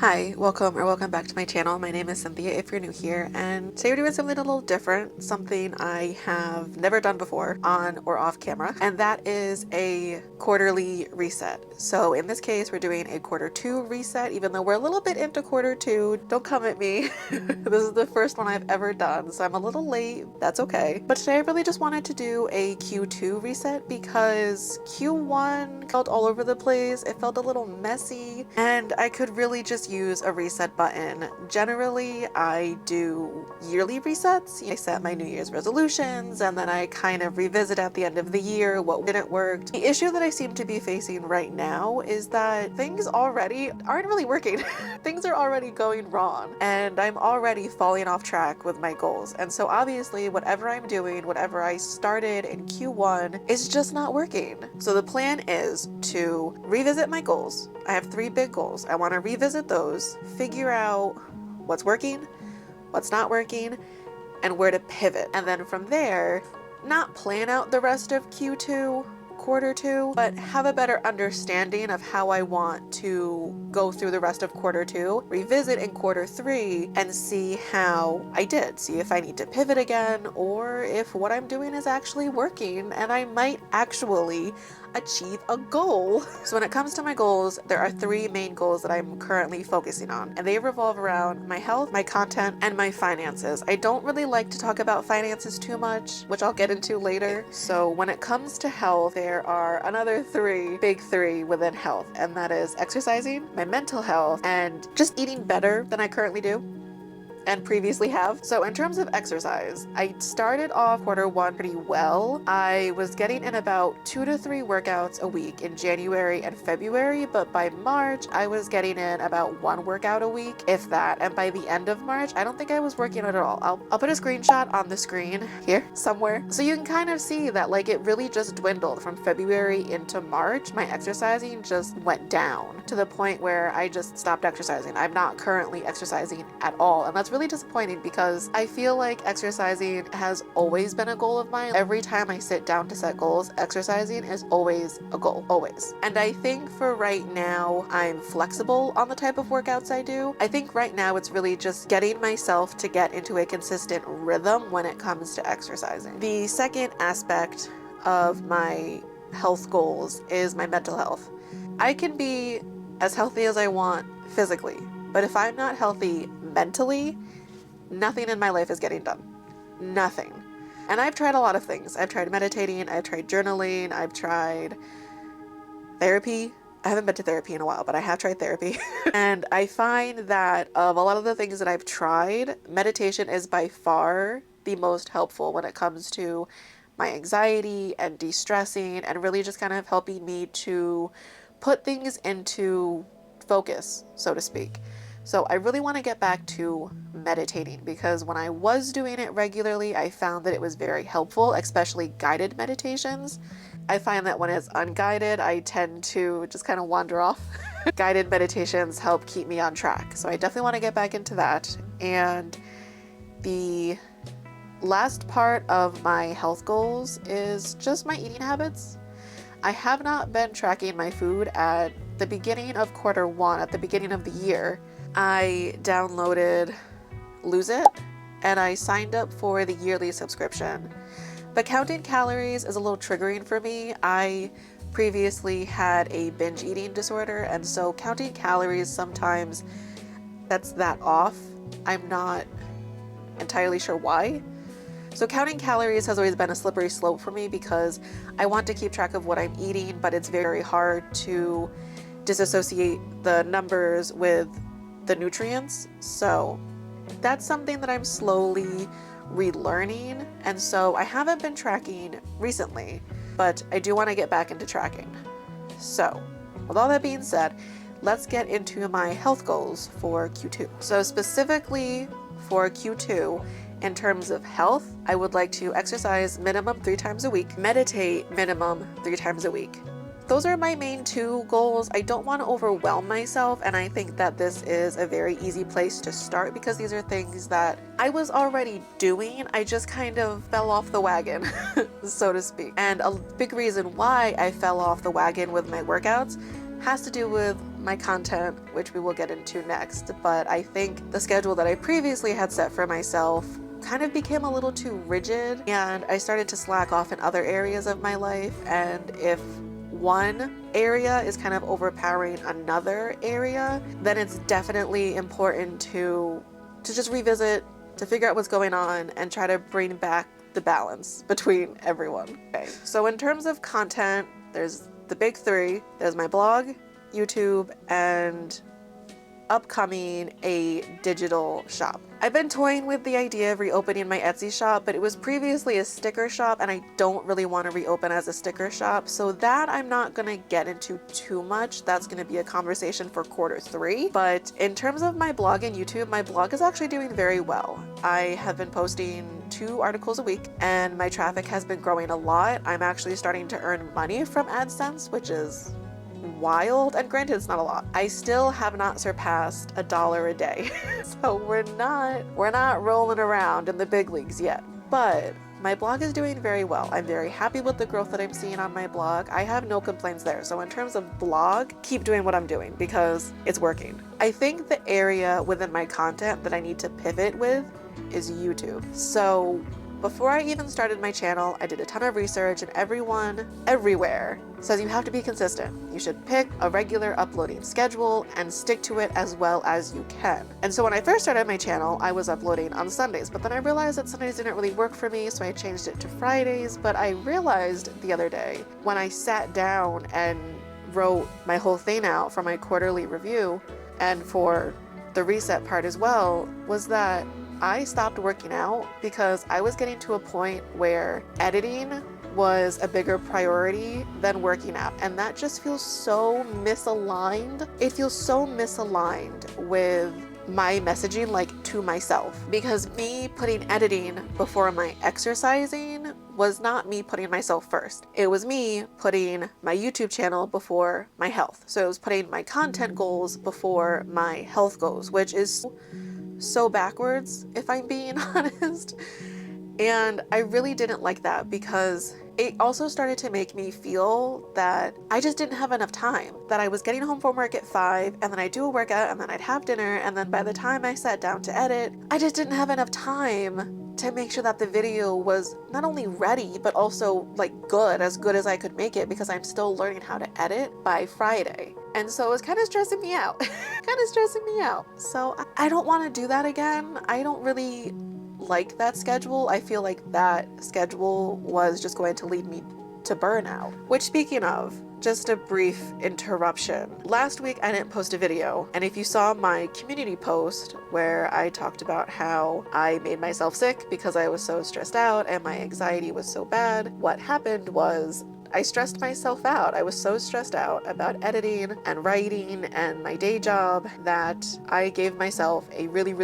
Hi, welcome back to my channel. My name is Cynthia if you're new here, and today we're doing something a little different, something I have never done before on or off camera, and that is a quarterly reset. So in this case, we're doing a Q2 reset, even though we're a little bit into Q2. Don't come at me. This is the first one I've ever done, so I'm a little late. That's okay. But today I really just wanted to do a Q2 reset because Q1 felt all over the place. It felt a little messy, and I could really just use a reset button. Generally, I do yearly resets. I set my New Year's resolutions and then I kind of revisit at the end of the year what didn't work. The issue that I seem to be facing right now is that things already aren't really working. Things are already going wrong and I'm already falling off track with my goals. And so obviously whatever I'm doing, whatever I started in Q1 is just not working. So the plan is to revisit my goals. I have 3 big goals. I want to revisit those, figure out what's working, what's not working, and where to pivot. And then from there, not plan out the rest of Q2, but have a better understanding of how I want to go through the rest of Q2, revisit in Q3, and see how I did. See if I need to pivot again, or if what I'm doing is actually working and I might actually achieve a goal. So when it comes to my goals, there are 3 main goals that I'm currently focusing on, and they revolve around my health, my content, and my finances. I don't really like to talk about finances too much, which I'll get into later. So when it comes to health, there are another big three within health, and that is exercising, my mental health, and just eating better than I currently do and previously have. So in terms of exercise, I started off Q1 pretty well. I was getting in about 2 to 3 workouts a week in January and February, but by March, I was getting in about 1 workout a week, if that. And by the end of March, I don't think I was working out at all. I'll put a screenshot on the screen here somewhere. So you can kind of see that like it really just dwindled from February into March. My exercising just went down to the point where I just stopped exercising. I'm not currently exercising at all. And that's really disappointing because I feel like exercising has always been a goal of mine. Every time I sit down to set goals, exercising is always a goal, always. And I think for right now, I'm flexible on the type of workouts I do. I think right now it's really just getting myself to get into a consistent rhythm when it comes to exercising. The second aspect of my health goals is my mental health. I can be as healthy as I want physically, but if I'm not healthy mentally, nothing in my life is getting done. Nothing. And I've tried a lot of things. I've tried meditating, I've tried journaling, I've tried therapy. I haven't been to therapy in a while, but I have tried therapy. And I find that of a lot of the things that I've tried, meditation is by far the most helpful when it comes to my anxiety and de-stressing and really just kind of helping me to put things into focus, so to speak. So I really want to get back to meditating because when I was doing it regularly, I found that it was very helpful, especially guided meditations. I find that when it's unguided, I tend to just kind of wander off. Guided meditations help keep me on track. So I definitely want to get back into that. And the last part of my health goals is just my eating habits. I have not been tracking my food. At the beginning of Q1, at the beginning of the year, I downloaded Lose It and I signed up for the yearly subscription. But counting calories is a little triggering for me. I previously had a binge eating disorder, and so counting calories sometimes sets that off. I'm not entirely sure why. So counting calories has always been a slippery slope for me because I want to keep track of what I'm eating, but it's very hard to disassociate the numbers with the nutrients. So that's something that I'm slowly relearning. And so I haven't been tracking recently, but I do want to get back into tracking. So with all that being said, let's get into my health goals for Q2. So specifically for Q2, in terms of health, I would like to exercise minimum 3 times a week, meditate minimum 3 times a week. Those are my main 2 goals. I don't want to overwhelm myself, and I think that this is a very easy place to start because these are things that I was already doing. I just kind of fell off the wagon, so to speak. And a big reason why I fell off the wagon with my workouts has to do with my content, which we will get into next, but I think the schedule that I previously had set for myself kind of became a little too rigid, and I started to slack off in other areas of my life. And if one area is kind of overpowering another area, then it's definitely important to just revisit, to figure out what's going on and try to bring back the balance between everyone. Okay, so in terms of content, there's the big three. There's my blog, YouTube, and upcoming a digital shop. I've been toying with the idea of reopening my Etsy shop, but it was previously a sticker shop and I don't really want to reopen as a sticker shop, so that I'm not gonna get into too much. That's gonna be a conversation for Q3. But in terms of my blog and YouTube, my blog is actually doing very well. I have been posting 2 articles a week and my traffic has been growing a lot. I'm actually starting to earn money from AdSense, which is wild, and granted it's not a lot. I still have not surpassed $1 a day. So we're not rolling around in the big leagues yet, but my blog is doing very well. I'm very happy with the growth that I'm seeing on my blog. I have no complaints there. So in terms of blog, keep doing what I'm doing because it's working. I think the area within my content that I need to pivot with is YouTube. So before I even started my channel, I did a ton of research, and everyone everywhere says you have to be consistent. You should pick a regular uploading schedule and stick to it as well as you can. And so when I first started my channel, I was uploading on Sundays, but then I realized that Sundays didn't really work for me, so I changed it to Fridays. But I realized the other day when I sat down and wrote my whole thing out for my quarterly review and for the reset part as well, was that I stopped working out because I was getting to a point where editing was a bigger priority than working out. And that just feels so misaligned. It feels so misaligned with my messaging, like to myself, because me putting editing before my exercising was not me putting myself first. It was me putting my YouTube channel before my health. So it was putting my content goals before my health goals, which is so backwards, if I'm being honest. And I really didn't like that because it also started to make me feel that I just didn't have enough time, that I was getting home from work at 5 and then I'd do a workout and then I'd have dinner, and then by the time I sat down to edit, I just didn't have enough time to make sure that the video was not only ready but also like good as I could make it, because I'm still learning how to edit by Friday. And so it was kind of stressing me out. So I don't want to do that again. I don't really like that schedule. I feel like that schedule was just going to lead me to burnout. Which, speaking of, just a brief interruption. Last week I didn't post a video, and if you saw my community post where I talked about how I made myself sick because I was so stressed out and my anxiety was so bad, what happened was I stressed myself out. I was so stressed out about editing and writing and my day job that I gave myself a really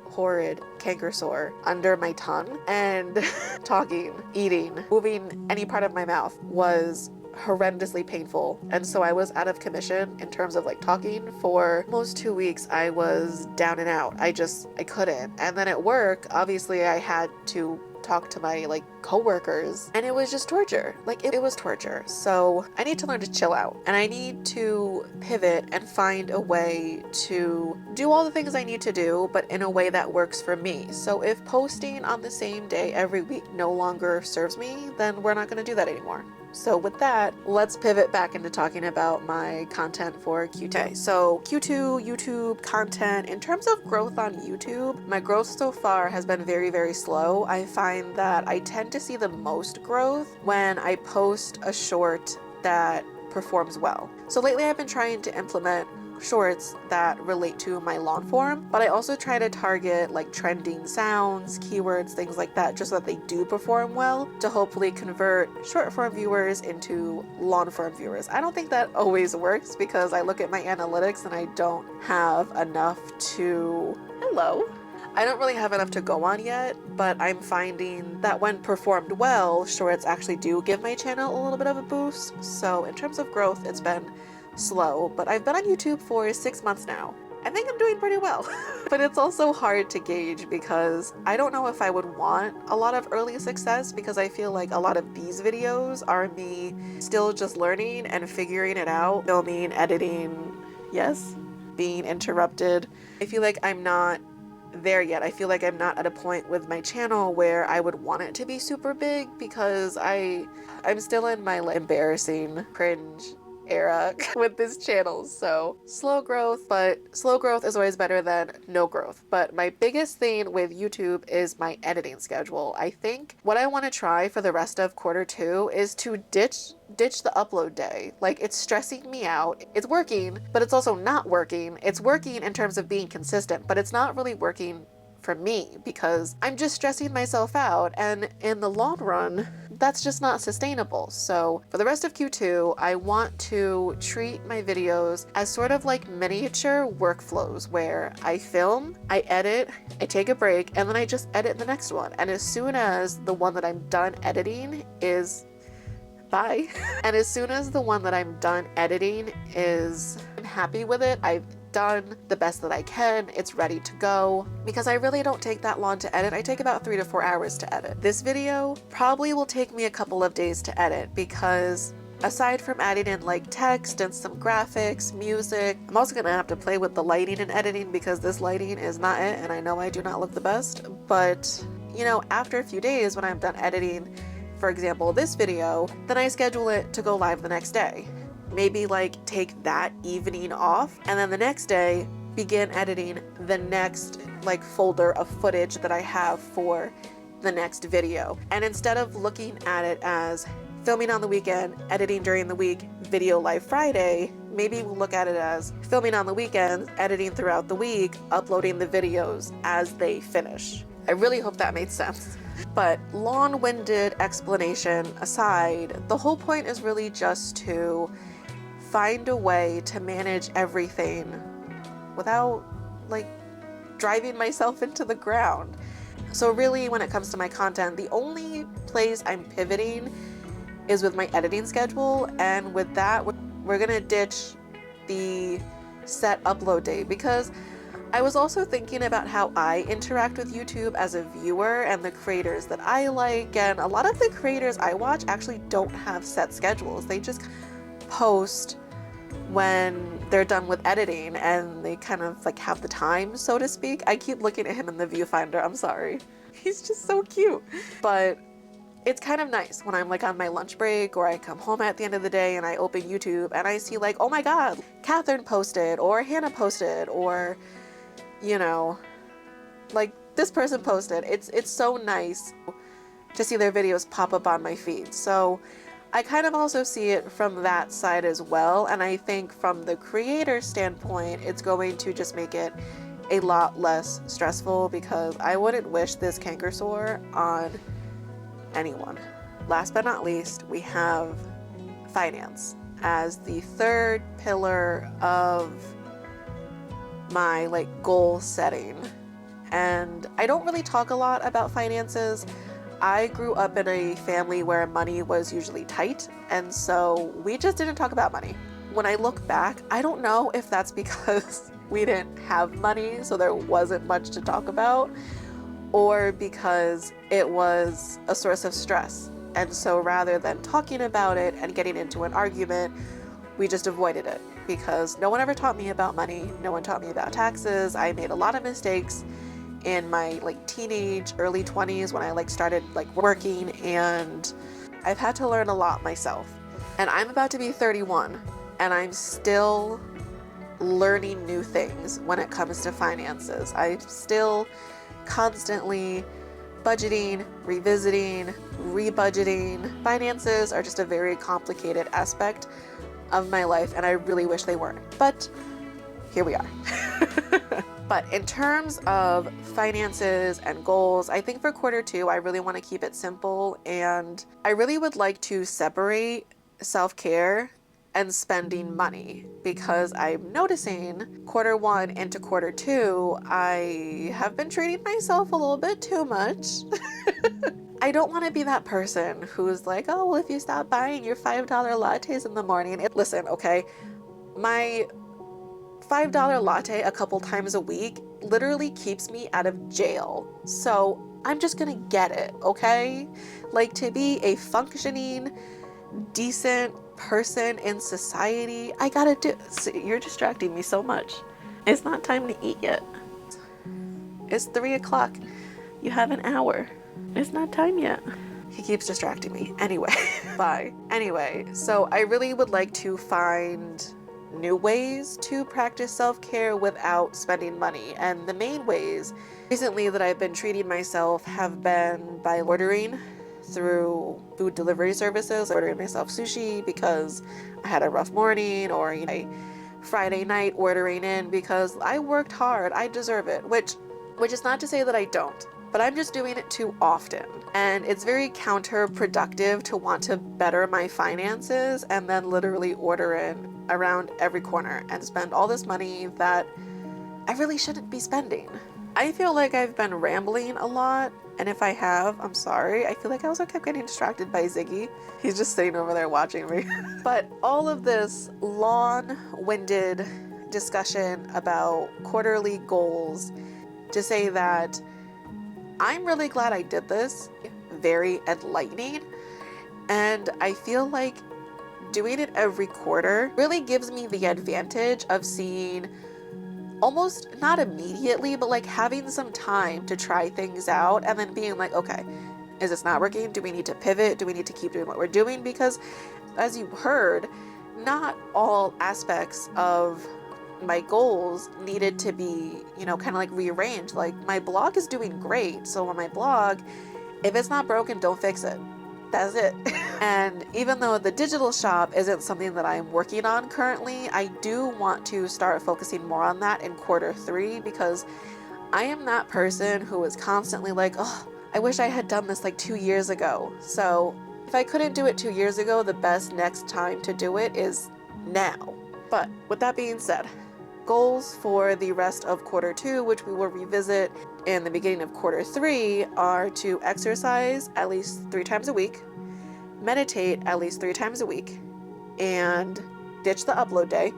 horrid canker sore under my tongue, and talking, eating, moving any part of my mouth was horrendously painful. And so I was out of commission in terms of like talking for almost 2 weeks. I was down and out. I couldn't. And then at work, obviously I had to talk to my coworkers, and it was just torture. It was torture. So I need to learn to chill out, and I need to pivot and find a way to do all the things I need to do, but in a way that works for me. So if posting on the same day every week no longer serves me, then we're not going to do that anymore. So with that, let's pivot back into talking about my content for Q2. So Q2 YouTube content, in terms of growth on YouTube, my growth so far has been very slow. I find that I tend to see the most growth when I post a short that performs well. So lately I've been trying to implement shorts that relate to my long form, but I also try to target trending sounds, keywords, things like that, just so that they do perform well, to hopefully convert short form viewers into long form viewers. I don't think that always works because I look at my analytics and I don't have enough to I don't really have enough to go on yet, but I'm finding that when performed well, shorts actually do give my channel a little bit of a boost. So in terms of growth, it's been slow, but I've been on YouTube for 6 months now. I think I'm doing pretty well. But it's also hard to gauge because I don't know if I would want a lot of early success, because I feel like a lot of these videos are me still just learning and figuring it out, filming, editing, yes, being interrupted. I feel like I'm not there yet. I feel like I'm not at a point with my channel where I would want it to be super big, because I'm still in my embarrassing cringe era with this channel. So slow growth, but slow growth is always better than no growth. But my biggest thing with YouTube is my editing schedule. I think what I want to try for the rest of Q2 is to ditch the upload day. Like, it's stressing me out. It's working, but it's also not working. It's working in terms of being consistent, but it's not really working for me, because I'm just stressing myself out, and in the long run, that's just not sustainable. So for the rest of Q2, I want to treat my videos as sort of like miniature workflows, where I film, I edit, I take a break, and then I just edit the next one. And as soon as the one that I'm done editing is bye. And as soon as the one that I'm done editing is, I'm happy with it, I've done the best that I can, it's ready to go, because I really don't take that long to edit. I take about 3 to 4 hours to edit. This video probably will take me a couple of days to edit, because aside from adding in like text and some graphics, music, I'm also gonna have to play with the lighting and editing, because this lighting is not it, and I know I do not look the best. But you know, after a few days, when I'm done editing, for example, this video, then I schedule it to go live the next day. Maybe like take that evening off, and then the next day begin editing the next like folder of footage that I have for the next video. And instead of looking at it as filming on the weekend, editing during the week, video live Friday, maybe we'll look at it as filming on the weekends, editing throughout the week, uploading the videos as they finish. I really hope that made sense. But long-winded explanation aside, the whole point is really just to find a way to manage everything without like driving myself into the ground. So really, when it comes to my content, the only place I'm pivoting is with my editing schedule, and with that, we're gonna ditch the set upload day, because I was also thinking about how I interact with YouTube as a viewer and the creators that I like, and a lot of the creators I watch actually don't have set schedules. They just post when they're done with editing, and they kind of like have the time, so to speak. I keep looking at him in the viewfinder, I'm sorry. He's just so cute. But it's kind of nice when I'm like on my lunch break, or I come home at the end of the day and I open YouTube and I see like, oh my God, Catherine posted, or Hannah posted, or you know, like this person posted. It's so nice to see their videos pop up on my feed. So I kind of also see it from that side as well. And I think from the creator standpoint, it's going to just make it a lot less stressful, because I wouldn't wish this canker sore on anyone. Last but not least, we have finance as the third pillar of my like goal setting. And I don't really talk a lot about finances. I grew up in a family where money was usually tight, and so we just didn't talk about money. When I look back, I don't know if that's because we didn't have money, so there wasn't much to talk about, or because it was a source of stress. And so rather than talking about it and getting into an argument, we just avoided it, because no one ever taught me about money. No one taught me about taxes. I made a lot of mistakes in my like teenage, early 20s when I like started like working, and I've had to learn a lot myself. And I'm about to be 31, and I'm still learning new things when it comes to finances. I'm still constantly budgeting, revisiting, rebudgeting. Finances are just a very complicated aspect of my life, and I really wish they weren't, but here we are. But in terms of finances and goals, I think for Q2, I really want to keep it simple, and I really would like to separate self-care and spending money, because I'm noticing Q1 into Q2, I have been treating myself a little bit too much. I don't want to be that person who's like, oh, well, if you stop buying your $5 lattes in the morning. Listen, okay, my $5 latte a couple times a week literally keeps me out of jail. So I'm just gonna get it, okay? Like, to be a functioning, decent person in society, I gotta do. See, you're distracting me so much. It's not time to eat yet. It's 3 o'clock. You have an hour. It's not time yet. He keeps distracting me. Anyway, bye. Anyway, so I really would like to find new ways to practice self-care without spending money. And the main ways recently that I've been treating myself have been by ordering through food delivery services, ordering myself sushi because I had a rough morning, or Friday night ordering in because I worked hard, I deserve it, which is not to say that I don't, but I'm just doing it too often. And it's very counterproductive to want to better my finances and then literally order in around every corner and spend all this money that I really shouldn't be spending. I feel like I've been rambling a lot, and if I have, I'm sorry. I feel like I also kept getting distracted by Ziggy. He's just sitting over there watching me. But all of this long-winded discussion about quarterly goals to say that I'm really glad I did this. Very enlightening. And I feel like doing it every quarter really gives me the advantage of seeing, almost not immediately, but like having some time to try things out and then being like, okay, is this not working? Do we need to pivot? Do we need to keep doing what we're doing? Because as you heard, not all aspects of my goals needed to be, kind of like rearranged. Like, my blog is doing great. So on my blog, if it's not broken, don't fix it. That's it. And even though the digital shop isn't something that I'm working on currently, I do want to start focusing more on that in Q3, because I am that person who is constantly like, oh, I wish I had done this like 2 years ago. So if I couldn't do it 2 years ago, the best next time to do it is now. But with that being said, goals for the rest of Q2, which we will revisit in the beginning of Q3, are to exercise at least 3 times a week, meditate at least 3 times a week, and ditch the upload day.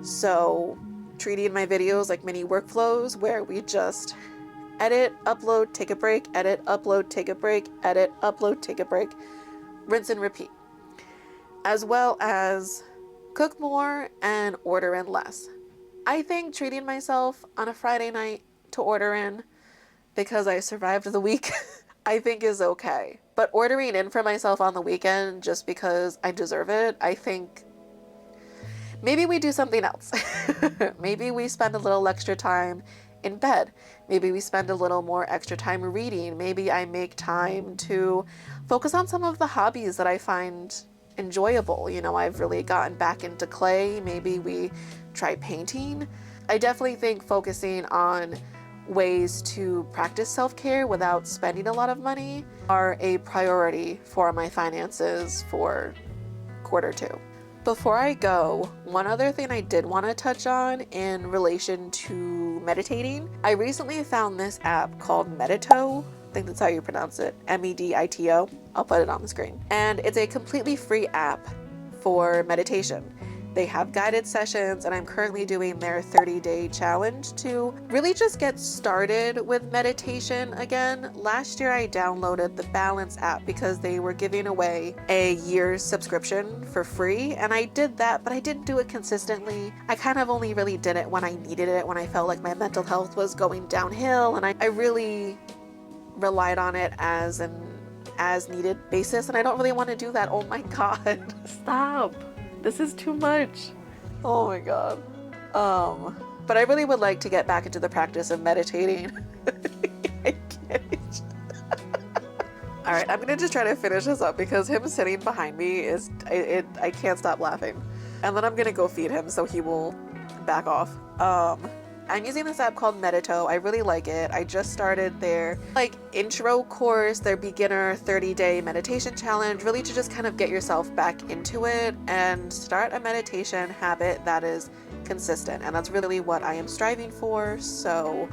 So treating my videos like mini workflows where we just edit, upload, take a break, edit, upload, take a break, edit, upload, take a break, rinse and repeat. As well as cook more and order in less. I think treating myself on a Friday night to order in because I survived the week, I think is okay. But ordering in for myself on the weekend just because I deserve it, I think maybe we do something else. Maybe we spend a little extra time in bed. Maybe we spend a little more extra time reading. Maybe I make time to focus on some of the hobbies that I find enjoyable. I've really gotten back into clay. Maybe we try painting. I definitely think focusing on ways to practice self-care without spending a lot of money are a priority for my finances for Q2. Before I go, one other thing I did want to touch on in relation to meditating. I recently found this app called Medito. I think that's how you pronounce it. Medito. I'll put it on the screen. And it's a completely free app for meditation. They have guided sessions, and I'm currently doing their 30-day challenge to really just get started with meditation again. Last year I downloaded the Balance app because they were giving away a year's subscription for free, and I did that, but I didn't do it consistently. I kind of only really did it when I needed it, when I felt like my mental health was going downhill, and I really relied on it as an as-needed basis, and I don't really want to do that. Oh my god. Stop. This is too much. Oh my god. But I really would like to get back into the practice of meditating. I can't. All right, I'm gonna just try to finish this up because him sitting behind me I can't stop laughing. And then I'm gonna go feed him so he will back off. I'm using this app called Medito. I really like it. I just started their intro course, their beginner 30-day meditation challenge, really to just kind of get yourself back into it and start a meditation habit that is consistent. And that's really what I am striving for. So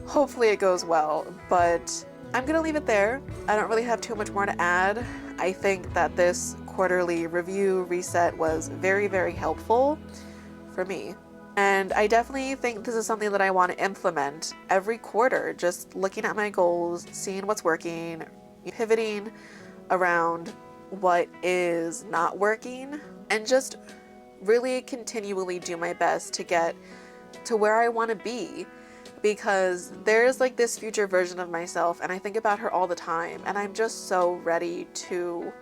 hopefully it goes well, but I'm gonna leave it there. I don't really have too much more to add. I think that this quarterly review reset was very, very helpful for me. And I definitely think this is something that I want to implement every quarter, just looking at my goals, seeing what's working, pivoting around what is not working, and just really continually do my best to get to where I want to be. Because there's like this future version of myself, and I think about her all the time, and I'm just so ready to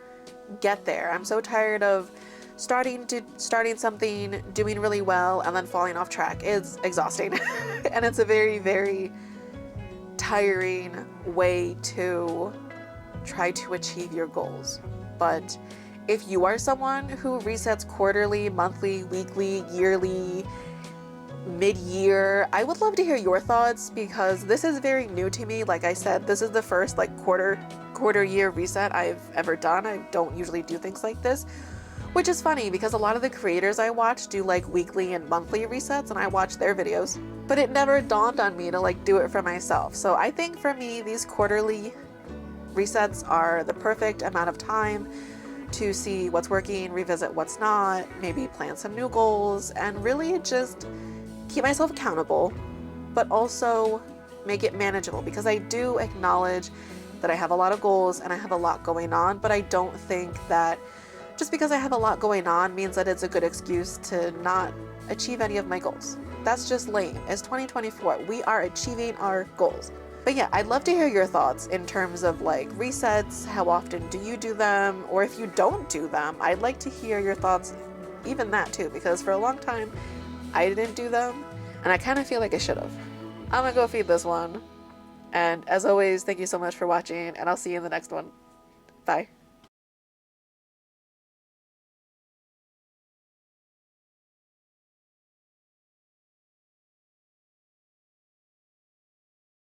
get there. I'm so tired of starting something, doing really well, and then falling off track. It's exhausting. And it's a very, very tiring way to try to achieve your goals. But if you are someone who resets quarterly, monthly, weekly, yearly, mid-year, I would love to hear your thoughts, because this is very new to me. Like I said, this is the first like quarter year reset I've ever done. I don't usually do things like this, which is funny because a lot of the creators I watch do like weekly and monthly resets, and I watch their videos, but it never dawned on me to like do it for myself. So I think for me, these quarterly resets are the perfect amount of time to see what's working, revisit what's not, maybe plan some new goals, and really just keep myself accountable, but also make it manageable, because I do acknowledge that I have a lot of goals and I have a lot going on, but I don't think that just because I have a lot going on means that it's a good excuse to not achieve any of my goals. That's just lame. It's 2024. We are achieving our goals. But yeah, I'd love to hear your thoughts in terms of like resets. How often do you do them? Or if you don't do them, I'd like to hear your thoughts, even that too, because for a long time, I didn't do them, and I kind of feel like I should have. I'm gonna go feed this one. And as always, thank you so much for watching, and I'll see you in the next one. Bye.